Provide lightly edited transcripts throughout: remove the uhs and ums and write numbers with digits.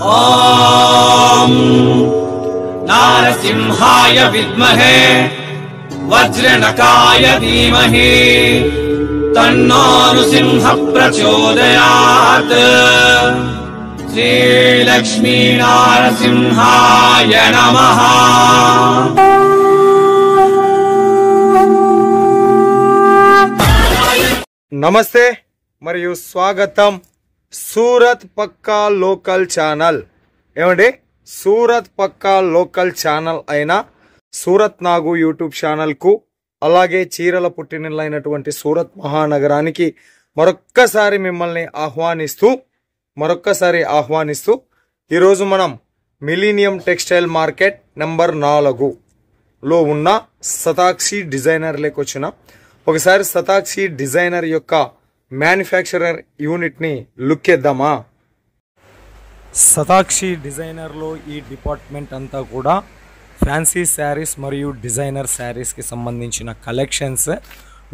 ओम नारसिंहाय विद्महे वज्रनकाय धीमहि तन्नो नृसिंह प्रचोदयात्। श्री लक्ष्मी नारसिंहाय नमः। నమస్తే మరియు స్వాగతం సూరత్ పక్కా లోకల్ ఛానల్. ఏమండి, సూరత్ పక్కా లోకల్ ఛానల్ అయిన సూరత్ నాగు యూట్యూబ్ ఛానల్కు, అలాగే చీరల పుట్టినిల్లైనటువంటి సూరత్ మహానగరానికి మరొక్కసారి మిమ్మల్ని ఆహ్వానిస్తూ ఈరోజు మనం మిలీనియం టెక్స్టైల్ మార్కెట్ నంబర్ 4లో ఉన్న శతాక్షి డిజైనర్లోకి వచ్చిన ఒకసారి శతాక్షి డిజైనర్ యొక్క మ్యానుఫ్యాక్చరర్ యూనిట్ని లుక్ చేద్దామా. శతాక్షి డిజైనర్లో ఈ డిపార్ట్మెంట్ అంతా కూడా ఫ్యాన్సీ శారీస్ మరియు డిజైనర్ శారీస్కి సంబంధించిన కలెక్షన్స్.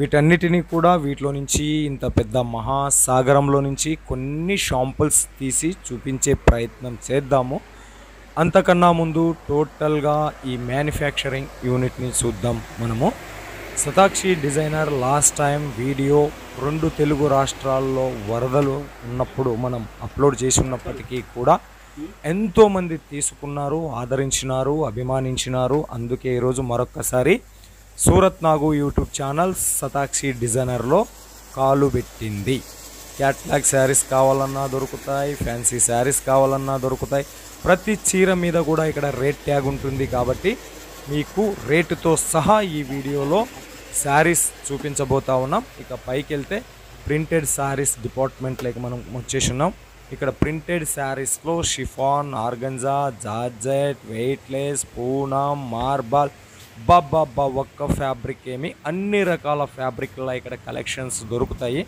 వీటన్నిటినీ కూడా వీటిలో నుంచి ఇంత పెద్ద మహాసాగరంలో నుంచి కొన్ని షాంపుల్స్ తీసి చూపించే ప్రయత్నం చేద్దాము. అంతకన్నా ముందు టోటల్గా ఈ మ్యానుఫ్యాక్చరింగ్ యూనిట్ని చూద్దాం మనము. Shatakshi designer last time video 2 Telugu రాష్ట్రాల్లో వరదలు ఉన్నప్పుడు మనం అప్లోడ్ చేసి ఉన్నప్పటికీ కూడా ఎంతోమంది తీసుకున్నారు, ఆదరించినారు, అభిమానించినారు. అందుకే ఈరోజు మరొక్కసారి సూరత్ నాగు యూట్యూబ్ ఛానల్ శతాక్షి డిజైనర్లో కాలు పెట్టింది. క్యాట్లాగ్ శారీస్ కావాలన్నా దొరుకుతాయి, ఫ్యాన్సీ శారీస్ కావాలన్నా దొరుకుతాయి. ప్రతి చీర మీద కూడా ఇక్కడ రేట్ ట్యాగ్ ఉంటుంది కాబట్టి మీకు రేటుతో సహా ఈ వీడియోలో శారీస్ చూపించబోతా ఉన్నాం. ఇక పైకి వెళ్తే ప్రింటెడ్ శారీస్ డిపార్ట్మెంట్లోకి మనం వచ్చేసి ఉన్నాం. ఇక్కడ ప్రింటెడ్ శారీస్లో chiffon, organza, georgette, weightless, Poonam, marble, బాబా ఒక్క ఫ్యాబ్రిక్ ఏమి అన్ని రకాల ఫ్యాబ్రిక్లో ఇక్కడ కలెక్షన్స్ దొరుకుతాయి.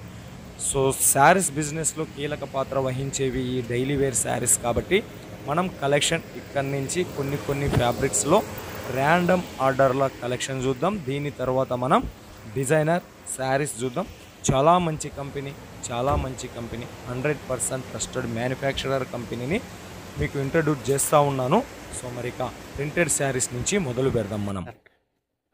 సో శారీస్ బిజినెస్లో కీలక పాత్ర వహించేవి ఈ డైలీ వేర్ శారీస్ కాబట్టి మనం కలెక్షన్ ఇక్కడి నుంచి కొన్ని ఫ్యాబ్రిక్స్లో ర్యాండమ్ ఆర్డర్ల కలెక్షన్ చూద్దాం. దీని తర్వాత మనం డిజైనర్ శారీస్ చూద్దాం. చాలా మంచి కంపెనీ 100% ట్రస్టెడ్ మ్యానుఫ్యాక్చరర్ కంపెనీని మీకు ఇంట్రడ్యూస్ చేస్తూ ఉన్నాను. సో మరి ఇక ప్రింటెడ్ శారీస్ నుంచి మొదలు పెడదాం మనం.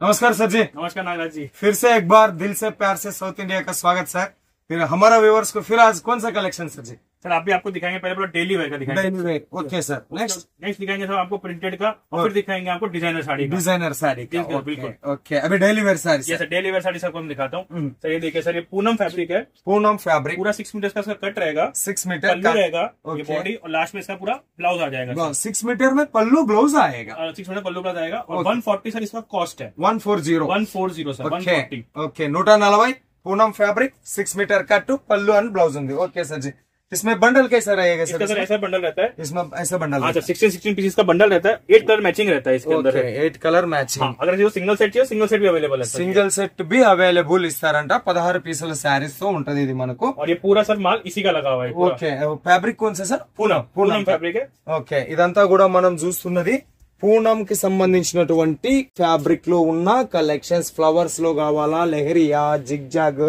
नमस्कार सर जी। नमस्कार नागराज जी। फिर से एक बार दिल से प्यार से साउथ इंडिया का स्वागत सर। फिर हमारा व्यूअर्स को फिर आज कौन सा कलेक्शन सर जी? सर आप भी आपको दिखाएंगे, पहले डेली वेयर का दिखाएंगे। Daily wear, okay sir. Next दिखाएंगे सर आपको प्रिंटेड का, और फिर दिखाएंगे आपको डिजाइनर साड़ी का। डिजाइनर साड़ी का, बिल्कुल ओके। अभी daily wear sari sir, daily where sari सबको मैं दिखाता हूँ। सर ये देखिए सर, ये पूनम फैब्रिक है। पूनम फैब्रिक पूरा 6 मीटर का कट रहेगा, 6 मीटर पल्लू रहेगा, ये बॉडी, और लास्ट में इसका पूरा ब्लाउज आ जाएगा। 6 मीटर में पल्लू ब्लाउज आएगा, 6 मीटर पल्लू ब्लाउज आएगा, और 140 सर इसका कॉस्ट है। 140 sir 140 okay. 140 Poonam fabric 6 metre cut pallu and blouse ఉంది. Okay sir ji. इसमें बंडल कैसा रहेगा सर? सर ऐसा बंडल रहता है, इसमें ऐसा बंडल, हाँ सर 16 पीसेस का बंडल रहता है। 8 कलर मैचिंग रहता है इसके अंदर। 8 कलर मैचिंग। अगर जो सिंगल सेट चाहिए, सिंगल सेट भी अवेलेबल है। సింగిల్ సెట్ బి అవైలబుల్ ఇస్తారంట. 16 పీసుల శారీస్ తో ఉంటది ఇది మనకు. और ये पूरा सर माल इसी का लगा हुआ है। ఓకే. ఫ్యాబ్రిక్ कौन सा सर? पूनम फैब्रिक है। ఓకే. ఇదంతా కూడా మనం చూస్తున్నది పూనం కి సంబంధించినటువంటి ఫ్యాబ్రిక్ లో ఉన్న కలెక్షన్స్. ఫ్లవర్స్ లో కావాలా, లెహరియా, జిగ్ జాగ్,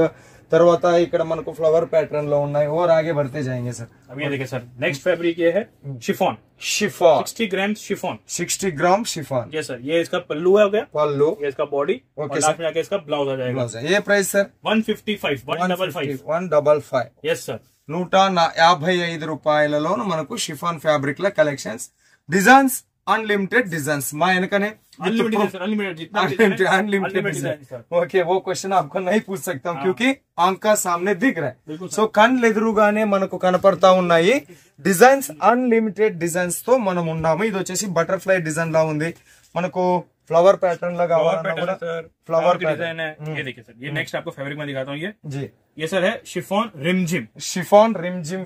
తర్వాత ఇక్కడ మనకు ఫ్లవర్ पैटर्न లో ఉన్నాయి. और आगे बढ़ते जाएंगे सर। अब ये देखिए सर, नेक्स्ट फैब्रिक ये है शिफॉन। 60 ग्राम शिफॉन, 60 ग्राम शिफॉन। ये सर, ये इसका पल्लू है, हो गया पल्लू, ये इसका बॉडी, और लास्ट में जाके इसका ब्लाउज आ जाएगा। ये प्राइस सर 155। यस सर, 155 రూపాయలలోను మనకు షిఫాన్ ఫ్యాబ్రిక్ ల కలెక్షన్స్. డిజైన్స్ अनलिमिटेड डिजाइन माँ इनकने अनलिमिटेड डिजाइन। ओके, वो क्वेश्चन आपको नहीं पूछ सकता हूँ क्योंकि आंका सामने दिख रहा है. सो కళ్ళు ఎదురుగానే మనకు కనపడతా ఉన్నాయి డిజైన్స్. అన్లిమిటెడ్ డిజైన్స్ తో మనం ఉన్నాము. ఇది వచ్చేసి బటర్ఫ్లై డిజైన్ లా ఉంది మనకు. फ्लावर पैटर्न लगा हुआ है, फ्लावर डिजाइन है। ये देखिए सर, ये नेक्स्ट आपको फैब्रिक में दिखाता हूँ। ये जी, ये सर है शिफॉन रिमझिम।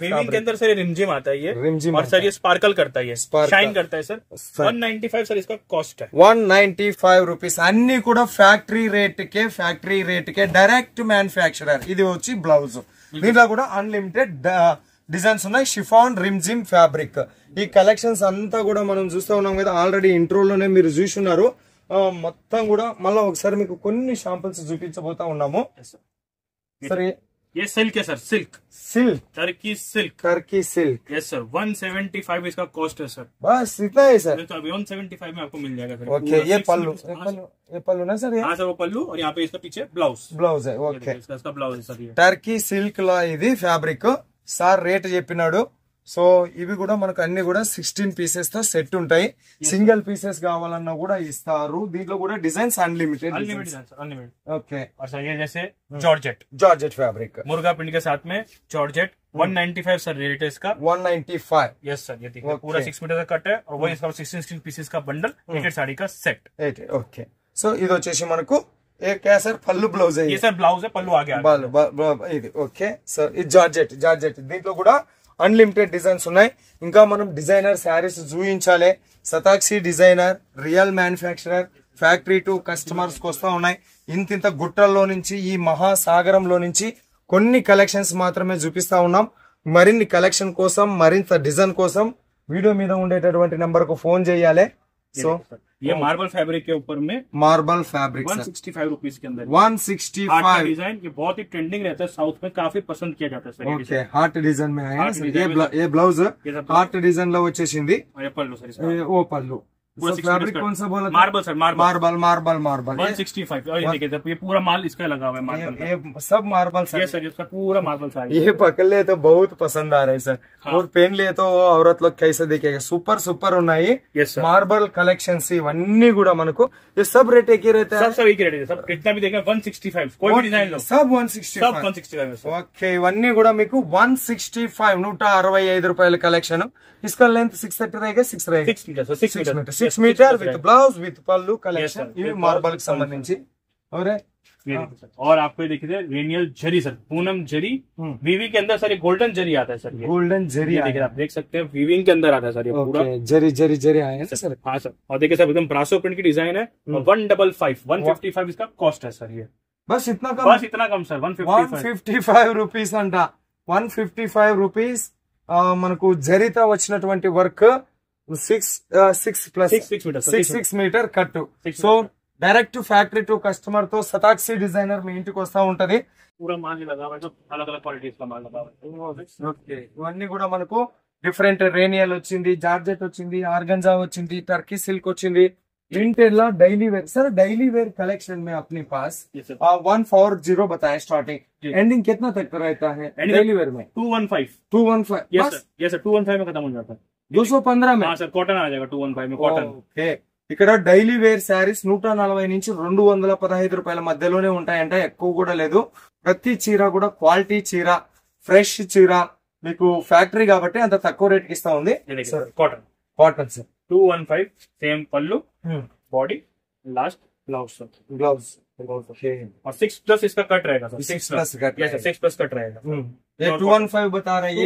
वीविंग के अंदर सर ये रिमझिम आता है, ये रिमझिम, और सर ये स्पार्कल करता है, ये शाइन करता है सर। 195 सर इसका कॉस्ट है। 195 రూపీస్. అన్ని కూడా ఫ్యాక్టరీ రేట్ కే డైరెక్ట్ మ్యానుఫ్యాక్చరర్. ఇది వచ్చి బ్లౌజ్. దీంట్లో కూడా అన్లిమిటెడ్ డిజైన్స్ ఉన్నాయి. Chiffon Rimjhim fabric. ఈ కలెక్షన్స్ అంతా కూడా మనం చూస్తూ ఉన్నాం కదా. ఆల్రెడీ ఇంట్రోలోనే మీరు చూస్తున్నారు. మొత్తం కూడా మళ్ళీ ఒకసారి మీకు కొన్ని షాంపుల్స్ చూపించబోతా ఉన్నాము. సరే, ये सिल्क है sir, silk silk, Turkey silk, Turkey silk. Yes sir, 175 इसका कॉस्ट है सर। बस इतना है सर? तो अभी 175 में आपको मिल जाएगा सर। ओके, ये पल्लू, ये पल्लू ना सर? हाँ सर, वो पल्लू, और यहाँ पे इसका पीछे ब्लाउज, ब्लाउज है। ఓకే, इसका ब्लाउज है सर। ये టర్కీ సిల్క్ లో ఇది ఫ్యాబ్రిక్ సార్ రేట్ చెప్పినాడు. సో ఇవి కూడా మనకు అన్ని కూడా 16 పీసెస్ తో సెట్ ఉంటాయి. సింగిల్ పీసెస్ కావాలన్నా కూడా ఇస్తారు. దీంట్లో కూడా డిజైన్స్ అన్లిమిటెడ్, अनलिमिटेड। ఓకే। और सर ये जैसे जॉर्जेट, जॉर्जेट फैब्रिक, मुर्गा प्रिंट के साथ में जॉर्जेट 195 सर रेट है इसका। 195। यस सर, ये देखिए पूरा 6 मीटर का कट है, और वही इसका 16 पीसेस का बंडल, एक साड़ी का सेट। ఓకే, సో ఇది వచ్చేసి మనకు क्या सर? పల్లు బ్లౌజ్ ये सर ब्लाउज है, पल्लू आगे ఇది। ఓకే సార్, ఇది జార్జెట్ దీంట్లో కూడా అన్లిమిటెడ్ డిజైన్స్ ఉన్నాయి. ఇంకా మనం డిజైనర్ శారీస్ చూపించాలి. Satakshi designer, real manufacturer, factory to customers కి వస్తా ఉన్నాయి. ఇంతింత గుట్టల్లో నుంచి, ఈ మహాసాగరంలో నుంచి కొన్ని కలెక్షన్స్ మాత్రమే చూపిస్తా ఉన్నాం. మరిన్ని కలెక్షన్ కోసం, మరింత డిజైన్ కోసం వీడియో మీద ఉండేటటువంటి నెంబర్ కు ఫోన్ చేయాలి. సో ये मार्बल फैब्रिक के ऊपर में, मार्बल फैब्रिक 165 रुपीज के अंदर, 165 डिजाइन। ये बहुत ही ट्रेंडिंग रहता है, साउथ में काफी पसंद किया जाता है सर। ఓకే, హార్ట్ డిజైన్ में आया सर। ये ब्लाउज హార్ట్ డిజైన్ లో వచ్చేసింది. ये पल्लू सर इसका, वो पल्लू। फैब्रिक कौन सा बोला? Marble sir, marble 165। और ये देखिए सर, ये पूरा माल इसका लगा हुआ है मार्बल। ये सब मार्बल सर? ये सर, इसका पूरा मार्बल सर। ये पकड़ ले तो बहुत पसंद आ रहे सर, और पेन ले तो औरत लोग कैसे दिखेगा। సూపర్ ఉన్నాయి మార్బల్ కలెక్షన్స్ ఇవన్నీ కూడా మనకు. ये सब रेट एक ही रहता है? सब एक ही रेट है, सब कितना भी देखें 165, कोई भी डिजाइन लो सब 165। ఓకే, ఇవన్నీ కూడా మీకు 165, 165 రూపాయల కలెక్షన్. इसका लेंथ 630 रहेगा, 6 रहेगा, 6 metre with blouse with pallu collection. ये मार्बल के संबंधी। और आपको देखिए रेनियल जरी सर, पूनम जरी वीविंग के अंदर सर, ये गोल्डन जरी आता है सर। ये गोल्डन जरी देखिए, आप देख सकते हैं वीविंग के अंदर आता है सर, ये पूरा जरी आया है सर। हाँ सर, और देखिए सर एकदम ब्रासो प्रिंट की डिजाइन है। 155 इसका कॉस्ट है सर। ये बस इतना कम सर, 155 రూపీస్ అంట. 155 రూపీస్ మనకు జరీతో వచ్చినటువంటి work 6 metre cut. So direct factory to customer తో సతాక్షి డిజైనర్ మీ ఇంటికి వస్తా ఉంటది. पूरा माल ही लगा हुआ है, अलग अलग क्वालिटी का माल लगा हुआ है। ఓకే, ఇవన్నీ కూడా మనకు డిఫరెంట్ రేనియల్ వచ్చింది, జార్జెట్ వచ్చింది, ఆర్గంజా వచ్చింది, టర్కీ సిల్క్ వచ్చింది. प्रिंटेड ला daily wear sir, daily wear collection में अपने पास 140 बताया स्टार्टिंग, एंडिंग कितना तक रहता है डेली वेयर में? 215। यस सर, 215 में खत्म हो जाता है। 215 में? हाँ सर, कॉटन आ जाएगा 215 में, कॉटन। ఓకే, ఇక్కడ డైలీ వేర్ శారీస్ 140 నుంచి 215 రూపాయల మధ్యలోనే ఉంటాయంట, ఎక్కువ కూడా లేదు. ప్రతి చీర కూడా క్వాలిటీ చీర, ఫ్రెష్ చీర, మీకు ఫ్యాక్టరీ కాబట్టి అంత తక్కువ రేట్ కి ఇస్తా ఉంది. Cotton sir 215, same pallu, body, last blouse sir, blouse. और 6+ इसका कट रहेगा सर। 6+ कट, 6+ कट रहेगा। ये 215 बता रहे हैं,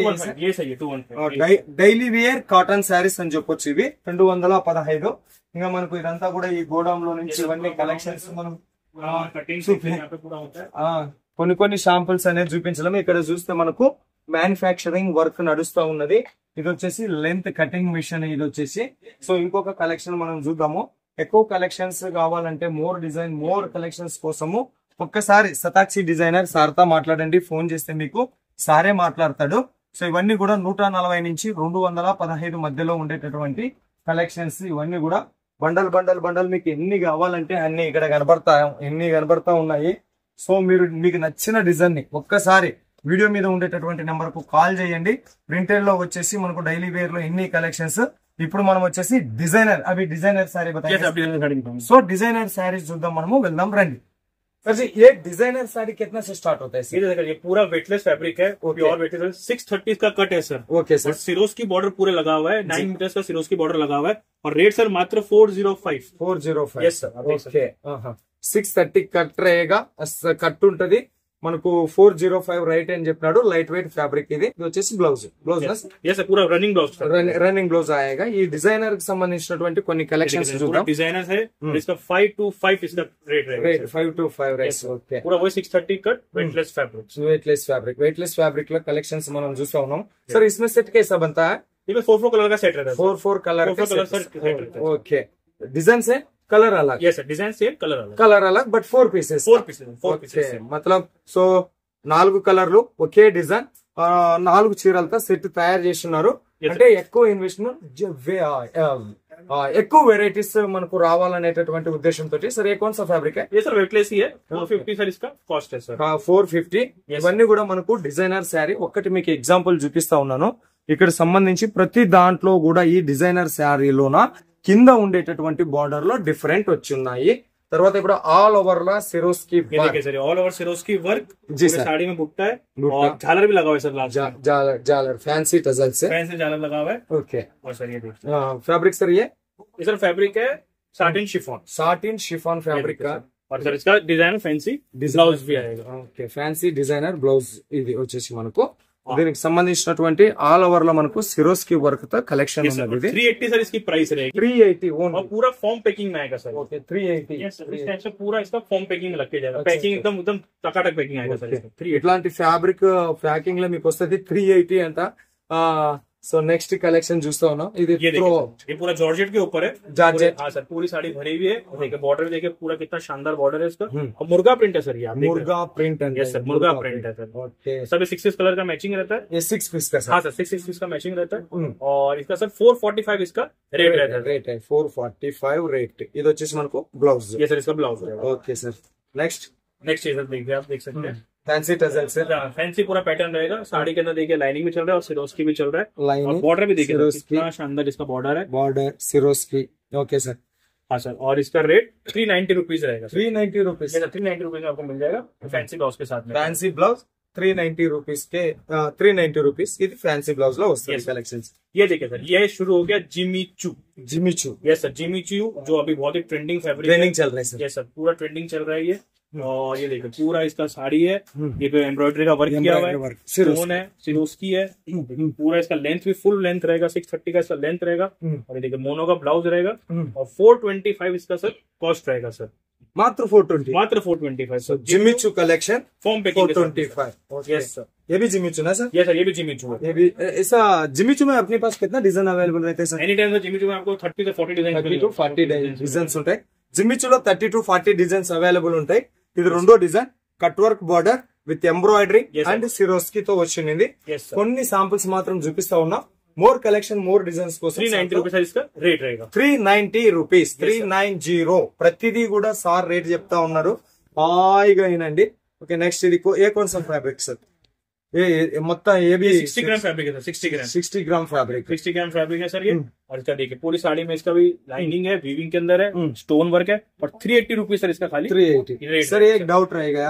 ये सही है 215। డైలీ వేర్ కాటన్ శారీస్ అని చెప్పొచ్చు ఇవి 215. ఇంకా మనకు ఇదంతా కూడా ఈ గోడౌన్ లో నుంచి ఇవన్నీ కలెక్షన్స్ మనం కొన్ని షాంపుల్స్ అనేది చూపించడం. ఇక్కడ చూస్తే మనకు మ్యానుఫ్యాక్చరింగ్ వర్క్ నడుస్తూ ఉన్నది. ఇది వచ్చేసి లెంత్ కటింగ్ మిషన్ ఇది వచ్చేసి. సో ఇంకొక కలెక్షన్ మనం చూద్దాము. ఎక్కువ కలెక్షన్స్ కావాలంటే మోర్ డిజైన్, మోర్ కలెక్షన్స్ కోసము ఒక్కసారి సతాక్షి డిజైనర్ సార్తో మాట్లాడండి. ఫోన్ చేస్తే మీకు సారే మాట్లాడతాడు. సో ఇవన్నీ కూడా 140 నుంచి 215 మధ్యలో ఉండేటటువంటి కలెక్షన్స్. ఇవన్నీ కూడా బండల్ మీకు ఎన్ని కావాలంటే అన్ని ఇక్కడ కనబడతా ఉన్నాయి. సో మీకు నచ్చిన డిజైన్ ని ఒక్కసారి వీడియో మీద ఉండేటటువంటి నెంబర్ కు కాల్ చేయండి. ప్రింటెడ్ లో వచ్చేసి మనకు డైలీ వేర్ లో ఎన్ని కలెక్షన్స్. ఇప్పుడు మనం వచ్చేసి డిజైనర్, అవి డిజైనర్ సారీ बताइए. సో డిజైనర్ సారీస్ చూద్దాం, మనము వెళ్దాం రండి. सर जी, ये डिजाइनर साड़ी कितना से स्टार्ट होता है? ये पूरा वेटलेस फैब्रिक है, प्योर वेटलेस। 630 का कट है सर। Okay sir. सिरोज की बॉर्डर पूरे लगा हुआ है, 9 मीटर का सिरोज की बॉर्डर लगा हुआ है, और रेट सर मात्र 405। Yes sir, okay. 630 कट रहेगा, कट ఉంటది మనకు 405 రైట్ అని చెప్పినాడు. లైట్ వెయిట్ ఫ్యాబ్రిక్ ఇది వచ్చేసి బ్లౌజ్ पूरा रनिंग ब्लाउज आएगा. ఈ డిజైనర్ కి సంబంధించినటువంటి కొన్ని కలెక్షన్స్ చూద్దాం. डिजाइनर है, इसका 525 इसका रेट रहेगा, 525 రైట్. ఓకే, पूरा वही 630 कट वेटलेस फैब्रिक లో కలెక్షన్స్ మనం చూస్తా ఉన్నాం. सर इसमें सेट कैसा बनता है? इसमें 4 कलर का सेट रहता है, 4 कलर का सेट. ओके, डिजाइन से कलर अलग? Yes sir, design same, colour अलग बट 4 पीसेस. मतलब सो 4 కలర్లు ఒకే డిజైన్ 4 చీరలతో సెట్ తయారు చేస్తున్నారు. అంటే ఎక్కువ ఇన్వెస్ట్మెంట్ ఎక్కువ వెరైటీస్ మనకు రావాలనేటటువంటి ఉద్దేశంతో. సర్ ఏ कौन सा फैब्रिक है? ये सर वेटलेस ही है, 450 सर इसका कॉस्ट है सर. 450. ఇవన్నీ కూడా మనకు డిజైనర్ శారీ. ఒక్కటి మీకు ఎగ్జాంపుల్ చూపిస్తా ఉన్నాను. ఇక్కడ సంబంధించి ప్రతి దాంట్లో కూడా ఈ డిజైనర్ శారీలోన కింద ఉండేటటువంటి బార్డర్ లో డిఫరెంట్ వచ్చి ఉన్నాయి. తర్వాత ఇప్పుడు ఆల్ ఓవర్ ला Swarovski all over Swarovski work जी सर. साड़ी में बुट्टा है और झालर भी लगा हुआ है सर. लास्ट झालर फैंसी टजल से फैंसी झालर लगा हुआ है. ओके. और सर ये देखिए फैब्रिक सर ये सर फैब्रिक है साटिन शिफॉन फैब्रिक का. और सर इसका डिजाइन फैंसी ब्लाउज भी आएगा. ఓకే ఫ్యాన్సీ డిజైనర్ బ్లౌజ్ ఇది వచ్చేసి మనకు దీనికి సంబంధించినటువంటి ఆల్ ఓవర్ లో మనకు సిరోస్కి వర్క్ తో కలెక్షన్ ఉన్నది. 380 सर इसकी प्राइस रहेगी. 380 ओनली. और पूरा फॉर्म पैकिंग में आएगा सर. ओके 380. Yes sir. इस टाइप से पूरा इसका फॉर्म पैकिंग में लग के जाएगा. पैकिंग एकदम टकाटक पैकिंग आएगा सर. 380 ఇట్లాంటి ఫ్యాబ్రిక్ ప్యాకింగ్ లో మీకు వస్తుంది 380 అంట. సో నెక్స్ట్ కలెక్షన్ చూస్తా ఉన్నాం. ఇది ये पूरा जॉर्जेट के ऊपर है. जॉर्जेट. हाँ सर पूरी साड़ी भरी हुई है. देखिए बॉर्डर देखिए पूरा कितना शानदार बॉर्डर है इसका. और मुर्गा प्रिंट है सर. ये मुर्गा प्रिंट है. यस सर मुर्गा प्रिंट है सर. ओके. सब 6 कलर का मैचिंग रहता है. ये 6 पीस का सर. हाँ सर 6 पीस का मैचिंग रहता है. और इसका सर 445 इसका रेट रहता है. रेट है 445 रेट. ఇది వచ్చేసి మనకు బ్లౌజ్. ये सर इसका ब्लाउज है. Okay sir. नेक्स्ट चीज देखिए आप देख सकते हैं फैंसी टजल से. फैंसी पूरा पैटर्न रहेगा. साड़ी के अंदर देखिए लाइनिंग भी चल रहा है और सिरोस्की भी चल रहा है. लाइनिंग बॉर्डर भी देखिए कितना शानदार इसका बॉर्डर है. Border Swarovski. Okay sir. हाँ सर. और इसका रेट 390 रुपीज रहेगा. 390 रुपीज. 390 रुपीज में आपको मिल जाएगा फैंसी ब्लाउज के साथ में. फैंसी ब्लाउज 390 रुपीज के 390 रुपीज ఇది ఫ్యాన్సీ బ్లౌజ్ లో వస్తాయి కలెక్షన్స్. ये देखिए सर ये शुरू हो गया जिमीचू. यस सर जिमीचू जो अभी बहुत ही ट्रेंडिंग फैब्रिक ट्रेंडिंग चल रहा है सर. यस सर पूरा ट्रेंडिंग चल रहा है ये. और ये देखिए पूरा इसका साड़ी है. ये पे एम्ब्रॉयडरी का वर्क किया हुआ है. स्टोन है सिरोस्की है. पूरा इसका लेंथ भी फुल लेंथ रहेगा. 630 का इसका लेंथ रहेगा. और ये देखिए मोनो का ब्लाउज रहेगा. और 425 इसका सर कॉस्ट रहेगा सर. मात्र 425 sir. Jimmy Choo collection form packing 425. Yes sir. ये भी जिमीचू ना सर? यस सर ये भी जिमीचू है. ये भी ऐसा जिमीचू में अपने पास कितना डिजाइन अवेलेबल रहते हैं sir? Any time sir Jimmy Choo में आपको 30 से 40 डिजाइन 30 to 40 డిజైన్స్ ఉంటాయి. జిమిచూలో 30 to 40 డిజైన్స్ అవైలబుల్ ఉంటాయి. ఇది రెండో design cut work border with embroidery and Swarovski తో వచ్చింది. కొన్ని శాంపుల్స్ మాత్రం చూపిస్తా ఉన్నా. మోర్ కలెక్షన్ మోర్ డిజైన్స్ కోసం 390 रुपीज इसका रेट रहेगा. 390 రూపీస్. 390. ప్రతిదీ కూడా సార్ రేట్ చెప్తా ఉన్నారు. హాయిగా అయినండి. ఓకే నెక్స్ట్ ఇది ఏ कौन सा फैब्रिक सर? ये మొత్తం ये भी 60 ग्राम फैब्रिक है सर. 60 ग्राम फैब्रिक. 60 ग्राम फैब्रिक है सर ये. और इसका देखिए पूरी साड़ी में इसका भी लाइनिंग है, वीविंग के अंदर है, स्टोन वर्क है. और 380 रुपीज सर इसका खाली. 380 सर. एक डाउट रहेगा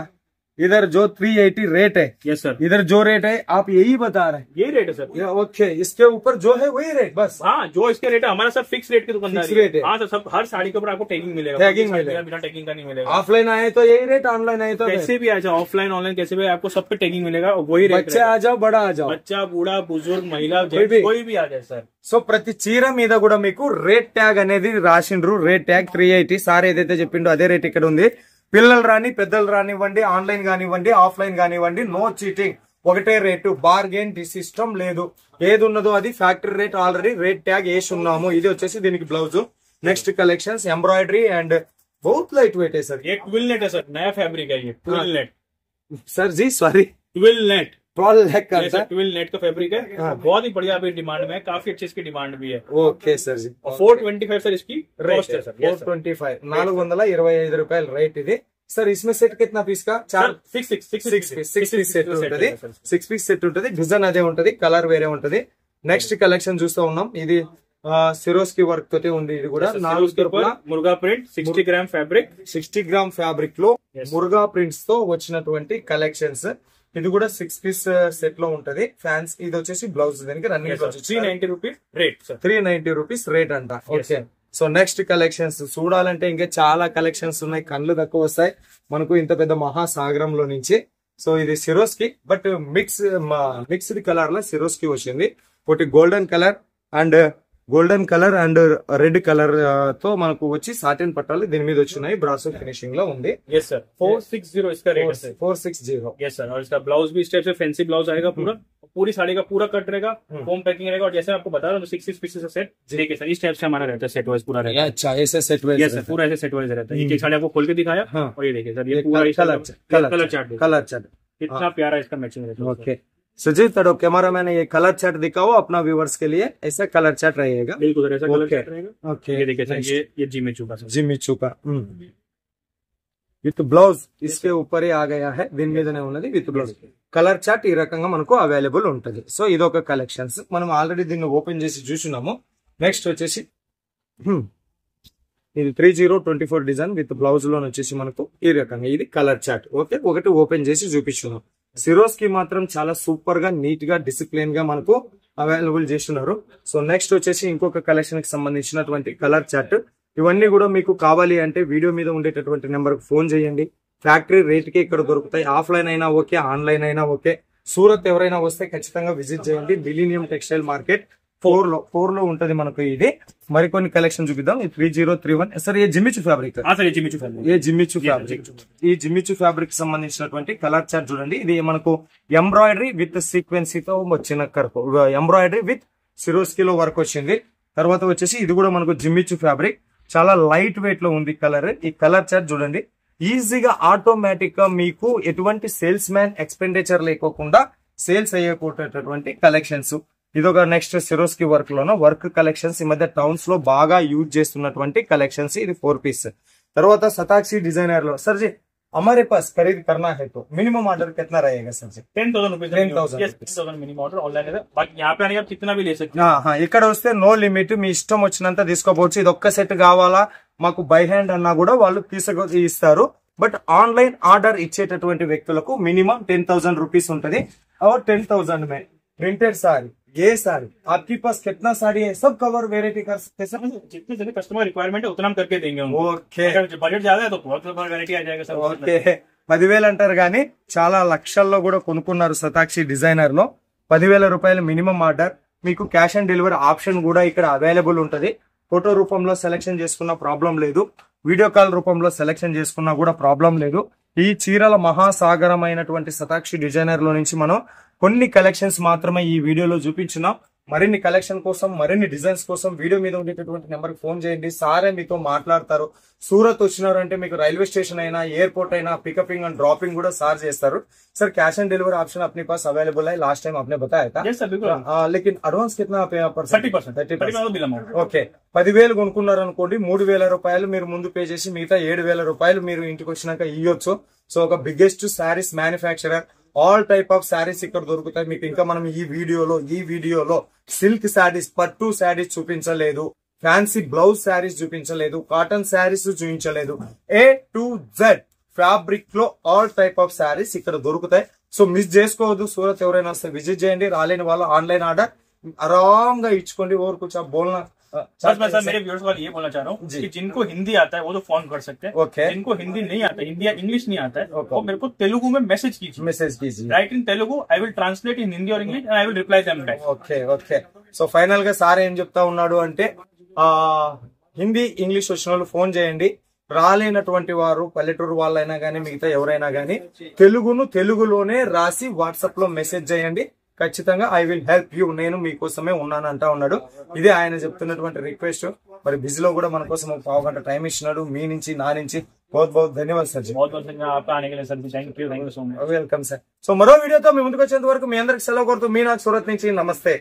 इधर जो 380 रेट है. Yes sir. इधर जो रेट है आप यही बता रहे हैं? यही रेट है सर. ओके. इसके ऊपर जो है वही रेट बस. हाँ जो इसके रेट है हमारा सर फिक्स रेट की दुकानदारी है. हाँ सर सब हर साड़ी के ऊपर आपको टैगिंग मिलेगा. टैगिंग मिलेगा. बिना टैगिंग का नहीं मिलेगा. ऑफलाइन आए तो यही रेट, ऑनलाइन आए तो कैसे भी आ जाओ, ऑफलाइन ऑनलाइन कैसे भी आपको सब पे टैगिंग मिलेगा. वही रेट. बच्चे आ जाओ बड़ा आ जाओ, बच्चा बूढ़ा बुजुर्ग महिला कोई भी आ जाए सर. సో ప్రతి చీర మీద కూడా మీకు రేట్ ట్యాగ్ అనేది రాసిండ్రు. Rate tag 380. సార్ ఏదైతే చెప్పిండో అదే రేట్ ఇక్కడ ఉంది. పిల్లలు రాని పెద్దలు రానివ్వండి, ఆన్లైన్ కానివ్వండి, ఆఫ్లైన్ కానివ్వండి, నో చీటింగ్. ఒకటే రేటు. బార్గెన్ సిస్టమ్ లేదు. ఏది ఉన్నదో అది factory rate. Already rate tag వేసి ఉన్నాము. ఇది వచ్చేసి దీనికి blouse. Next collections embroidery and बहुत लाइट वेट है सर. ये ट्विल नेट है सर. नया फैब्रिक है ये ट्विल नेट. सर जी सॉरी ट्विल नेट 12 लाख का सर. ट्विल नेट का फैब्रिक है. बहुत ही बढ़िया अभी डिमांड में है. काफी अच्छी इसकी डिमांड भी है. ओके सर जी. 425 सर इसकी कॉस्ट है सर. 425 425 రూపాయలు రేట్ ఇది. సార్ इसमें सेट कितना पीस का? 4 6 పీస్ సెట్ ఉంటది. 6 పీస్ సెట్ ఉంటది. డిజైన్ అదే ఉంటది, కలర్ వేరే ఉంటది. నెక్స్ట్ కలెక్షన్ చూస్తా ఉన్నాం. ఇది సిరోస్కి వర్క్ తోటి ఉంది. ఇది కూడా 4 Muruga print 60 gram fabric. 60 gram fabric లో మురుగా ప్రింట్స్ తో వచ్చినటువంటి కలెక్షన్స్. ఇది కూడా 6 పీస్ సెట్ లో ఉంటది. ఫ్యాన్స్ ఇది వచ్చేసి బ్లౌజ్. దీనికి running 390 rupees rate. 390 rupees rate అంట. ఓకే. సో నెక్స్ట్ కలెక్షన్స్ చూడాలంటే ఇంకా చాలా కలెక్షన్స్ ఉన్నాయి. కళ్ళు తక్కువ వస్తాయి మనకు ఇంత పెద్ద మహాసాగరంలో నుంచి. సో ఇది సిరోస్కి బట్ మిక్స్డ్ కలర్ లో సిరోస్కి వచ్చింది. ఒకటి golden colour and red colour తో మనకు వచ్చి సాటిన్ పట్టాలు దీని మీద వచ్చినాయి. బ్రాసో ఫినిషింగ్ లో ఉంది. यस सर 460 इसका रेट है. 460. Yes sir. और इसका ब्लाउज भी इस टाइप से फैंसी ब्लाउज आएगा. पूरी साड़ी का पूरा कट रहेगा. होम पैकिंग रहेगा. और जैसे आपको बता रहा हूँ 6 पीसेस का सेट देखिए सर. इस टाइप से हमारा रहता है. सेट वाइज पूरा रहता है. अच्छा ऐसे सेट वाइज. यस सर पूरा ऐसे सेट वाइज रहता है. एक साड़ी आपको खोल के दिखाया. और ये देखिए सर ये पूरा कलर चार्ट. कितना प्यारा इसका मैचिंग है। ओके सुजीत तड़ो कैमरा मैंने ये कलर चार्ट दिखाओ अपना व्यूवर्स के लिए, ऐसा कलर चार्ट रहेगा। बिल्कुल सर, ऐसा कलर चार्ट रहेगा। ओके ये देखिए सर, ये जिमिचू का सर, जिमिचू का విత్ బ్లౌజ్ इसके ऊपर ही आ गया है, దీని మీదనే ఉన్నది విత్ బ్లౌజ్ కలర్ చార్ట్ ఈ రకంగా మనకు అవైలబుల్ ఉంటది। సో ఇదొక కలెక్షన్స్ మనం ఆల్రెడీ దీన్ని ఓపెన్ చేసి చూస్తున్నాము। నెక్స్ట్ వచ్చేసి ఇది 3024 డిజైన్ విత్ బ్లౌజ్ లో వచ్చేసి మనకు ఈ రకంగా ఇది కలర్ చార్ట్। ఓకే ఒకటి ఓపెన్ చేసి చూపిస్తున్నాం। సిరోస్ కి మాత్రం చాలా సూపర్ గా నీట్ గా డిసిప్లిన్ గా మనకు అవైలబుల్ చేస్తున్నారు। సో నెక్స్ట్ వచ్చేసి ఇంకొక కలెక్షన్ కి సంబంధించినటువంటి కలర్ చార్ట్। ఇవన్నీ కూడా మీకు కావాలి అంటే వీడియో మీద ఉండేటటువంటి నెంబర్ కు ఫోన్ చేయండి। ఫ్యాక్టరీ రేట్ కి ఇక్కడ దొరుకుతాయి, ఆఫ్లైన్ అయినా ఓకే, ఆన్లైన్ అయినా ఓకే। సూరత్ ఎవరైనా వస్తే ఖచ్చితంగా విజిట్ చేయండి। మిలీనియం టెక్స్టైల్ మార్కెట్ 4 లో ఉంటది మనకు ఇది। మరికొన్ని కలెక్షన్ చూపిద్దాం। 3031 సార్ ये जिमिचू फैब्रिक ఈ జిమిచు ఫ్యాబ్రిక్ సంబంధించినటువంటి కలర్ చార్ట్ చూడండి। ఇది మనకు ఎంబ్రాయిడరీ విత్ సీక్వెన్సీ తో వచ్చిన ఎంబ్రాయిడరీ విత్ సిరోస్కీ లో వర్క్ వచ్చింది। తర్వాత వచ్చేసి ఇది కూడా మనకు జిమిచు ఫ్యాబ్రిక్, చాలా లైట్ వెయిట్ లో ఉంది కలర్। ఈ కలర్ చార్ట్ చూడండి, ఈజీగా ఆటోమేటిక్ గా మీకు ఎటువంటి సేల్స్ మ్యాన్ ఎక్స్పెండిచర్ లేకోకుండా సేల్స్ అయ్యేటటువంటి కలెక్షన్స్। ఇదొక నెక్స్ట్ సిరోస్కీ వర్క్ లోనో వర్క్ కలెక్షన్స్, ఈ మధ్య టౌన్స్ లో బాగా యూజ్ చేస్తున్నటువంటి కలెక్షన్స్। ఇది 4 పీస్। తర్వాత సతాక్షి డిజైనర్ లో సర్ జీ हमारे पास खरीद करना है तो मिनिमम ऑर्डर कितना रहेगा सर जी? 10,000 रुपीज, 10,000 मिनिमम ऑर्डर ऑनलाइन है। बाकी यहाँ पे आने आप कितना भी ले सकते हैं। ఇక్కడ వస్తే నో లిమిట్, మీ ఇష్టం వచ్చినంత తీసుకోవచ్చు। ఇది ఒక్క సెట్ కావాలా మాకు బై హ్యాండ్ అన్నా కూడా వాళ్ళు ఇస్తారు। బట్ ఆన్లైన్ ఆర్డర్ ఇచ్చేటటువంటి వ్యక్తులకు మినిమం 10,000 రూపీస్ ఉంటది। और 10,000 में प्रिंटेड साड़ी, ये साड़ी आपके पास कितना साड़ी है सब कवर वेरायटी कर सकते हैं सर? जितने जितने कस्टमर रिक्वायरमेंट है उतना हम करके देंगे। ओके बजट ज्यादा है तो बहुत वेरायटी आ जाएगा सर। ఓకే 10,000 అంటారు కానీ చాలా లక్షల్లో కూడా కొనుక్కున్నారు సతాక్షి డిజైనర్ లో। 10,000 రూపాయలు మినిమం ఆర్డర్, మీకు క్యాష్ ఆన్ డెలివరీ ఆప్షన్ కూడా ఇక్కడ అవైలబుల్ ఉంటది। ఫోటో రూపంలో సెలెక్షన్ చేసుకున్న ప్రాబ్లం లేదు, వీడియో కాల్ రూపంలో సెలెక్షన్ చేసుకున్నా కూడా ప్రాబ్లం లేదు। ఈ చీరల మహాసాగరమైనటువంటి సతాక్షి డిజైనర్ లో నుంచి మనం కొన్ని కలెక్షన్స్ మాత్రమే ఈ వీడియోలో చూపించున్నాం। మరిన్ని కలెక్షన్ కోసం, మరిన్ని డిజైన్స్ కోసం వీడియో మీద ఉండేటటువంటి నెంబర్ కి ఫోన్ చేయండి, సారే మీతో మాట్లాడతారు। సూరత్ వచ్చినారంటే మీకు రైల్వే స్టేషన్ అయినా ఎయిర్పోర్ట్ అయినా पिकअपिंग एंड ड्रॉपिंग కూడా సార్ చేస్తారు। Sir cash on delivery option अपने पास अवेलेबल है, लास्ट टाइम आपने बताया था। यस सर बिल्कुल। लेकिन अडवांस कितना 30%। ఓకే 10,000 కొనుక్కున్నారు అనుకోండి, 3,000 రూపాయలు మీరు ముందు పే చేసి మిగతా 7,000 రూపాయలు మీరు ఇంటికి వచ్చినాక ఇవ్వచ్చు। సో ఒక biggest saris manufacturer, all type of saris ఇక్కడ దొరుకుతాయి మీకు। ఇంకా మనం ఈ వీడియోలో సిల్క్ శారీస్, పట్టు శారీస్ చూపించలేదు, ఫ్యాన్సీ బ్లౌజ్ శారీస్ చూపించలేదు, కాటన్ శారీస్ చూపించలేదు। A to Z ఫ్యాబ్రిక్ లో ఆల్ టైప్ ఆఫ్ శారీస్ ఇక్కడ దొరుకుతాయి। సో మిస్ చేసుకోవద్దు। సూరత్ ఎవరైనా వస్తే విజిట్ చేయండి, రాలేని వాళ్ళు ఆన్లైన్ ఆర్డర్ ఆరామ్ గా ఇచ్చుకోండి। और कुछ आप बोलना? सर मेरे व्यूअर्स को ये बोलना चाह रहा हूँ कि जिनको हिंदी आता है वो तो फोन कर सकते हैं। जिनको हिंदी नहीं आता, हिंदी या इंग्लिश नहीं आता है, वो मेरे को तेलुगु में मैसेज कीजिए। Write in Telugu, I will translate in Hindi और English and I will reply them back. Okay so final గా సార్ ఏం చెప్తా ఉన్నాడు అంటే హిందీ ఇంగ్లీష్ వచ్చిన వాళ్ళు ఫోన్ చేయండి, రాలేనటువంటి వారు పల్లెటూరు వాళ్ళైనా గానీ మిగతా ఎవరైనా గానీ తెలుగులోనే రాసి వాట్సాప్ లో మెసేజ్ చేయండి, ఖచ్చితంగా ఐ విల్ హెల్ప్ యూ, నేను మీకోసమే ఉన్నాను అంటా ఉన్నాడు। ఇదే ఆయన చెప్తున్నటువంటి రిక్వెస్ట్। మరి బిజీలో కూడా మన కోసం ఒక పావు గంట టైం ఇచ్చినాడు, మీ నుంచి నా నుంచి बहुत बहुत धन्यवाद सर जी। बहुत बहुत धन्यवाद आपका आने के लिए sir ji. Thank you so much. Welcome sir. So మరో వీడియోతో మీ ముందుకు వచ్చేంత వరకు మీ అందరికి సెలవు కోరుతూ మీ నాకు సూరత్ నుంచి నమస్తే।